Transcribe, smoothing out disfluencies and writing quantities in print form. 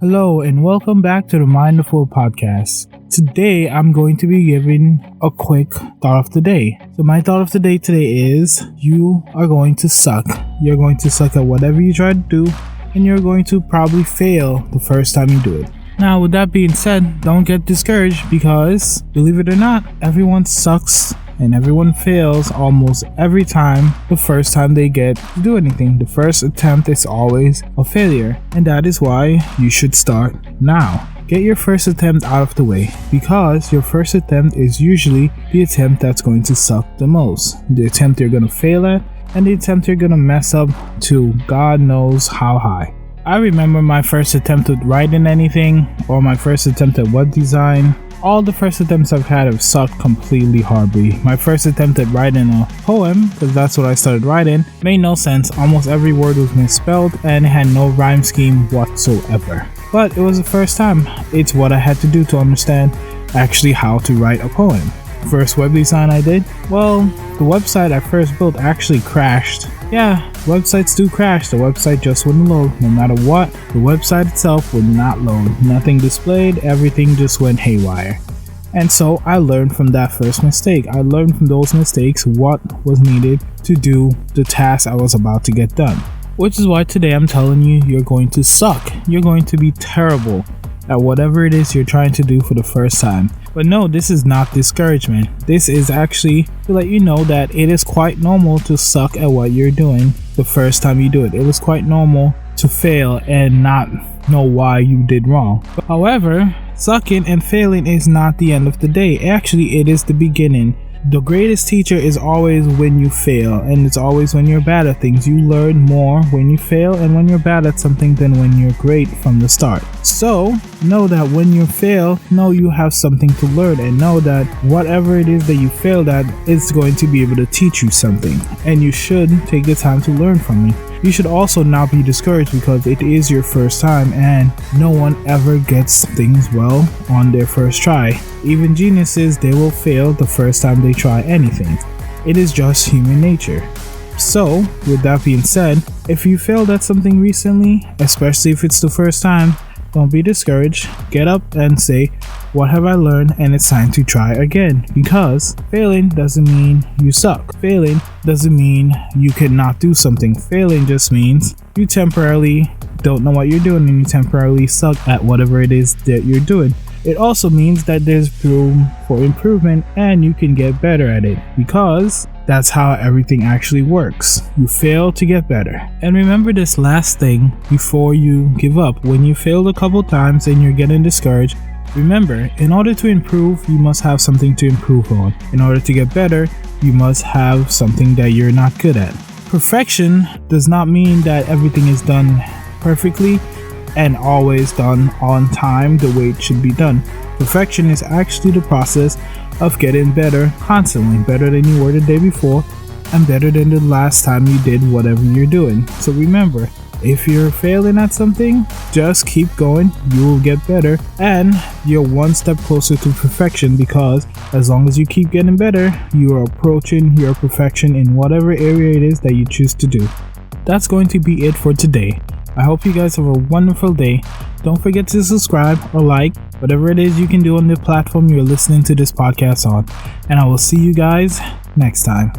Hello and welcome back to the Mindful Podcast. Today I'm going to be giving a quick thought of the day. So my thought of the day today is you are going to suck. You're going to suck at whatever you try to do, and you're going to probably fail the first time you do it. Now, with that being said, don't get discouraged because, believe it or not, everyone sucks and everyone fails almost every time the first time they get to do anything. The first attempt is always a failure, and that is why you should start now. Get your first attempt out of the way because your first attempt is usually the attempt that's going to suck the most. The attempt you're going to fail at and the attempt you're going to mess up to God knows how high. I remember my first attempt at writing anything or my first attempt at web design. All the first attempts I've had have sucked completely horribly. My first attempt at writing a poem, because that's what I started writing, made no sense. Almost every word was misspelled and it had no rhyme scheme whatsoever. But it was the first time. It's what I had to do to understand actually how to write a poem. First web design I did, well, the website I first built actually crashed. Yeah, websites do crash. The website just wouldn't load. No matter what, the website itself would not load. Nothing displayed, everything just went haywire. And so I learned from that first mistake. I learned from those mistakes what was needed to do the task I was about to get done. Which is why today I'm telling you, you're going to suck. You're going to be terrible at whatever it is you're trying to do for the first time. But no, this is not discouragement. This is actually to let you know that it is quite normal to suck at what you're doing the first time you do it. It is quite normal to fail and not know why you did wrong. However, sucking and failing is not the end of the day. Actually, it is the beginning. The greatest teacher is always when you fail, and it's always when you're bad at things. You learn more when you fail and when you're bad at something than when you're great from the start. So, know that when you fail, know you have something to learn, and know that whatever it is that you failed at is going to be able to teach you something, and you should take the time to learn from it. You should also not be discouraged because it is your first time and no one ever gets things well on their first try. Even geniuses, they will fail the first time they try anything. It is just human nature. So, with that being said, if you failed at something recently, especially if it's the first time, don't be discouraged. Get up and say, what have I learned? And it's time to try again. Because failing doesn't mean you suck. Failing doesn't mean you cannot do something. Failing just means you temporarily don't know what you're doing and you temporarily suck at whatever it is that you're doing. It also means that there's room for improvement and you can get better at it, because that's how everything actually works. You fail to get better. And remember this last thing before you give up. When you failed a couple times and you're getting discouraged, remember, in order to improve, you must have something to improve on. In order to get better, you must have something that you're not good at. Perfection does not mean that everything is done perfectly and always done on time the way it should be done. Perfection is actually the process of getting better constantly, better than you were the day before and better than the last time you did whatever you're doing. So remember, if you're failing at something, just keep going, you will get better, and you're one step closer to perfection, because as long as you keep getting better, you are approaching your perfection in whatever area it is that you choose to do. That's going to be it for today. I hope you guys have a wonderful day. Don't forget to subscribe or like, whatever it is you can do on the platform you're listening to this podcast on. And I will see you guys next time.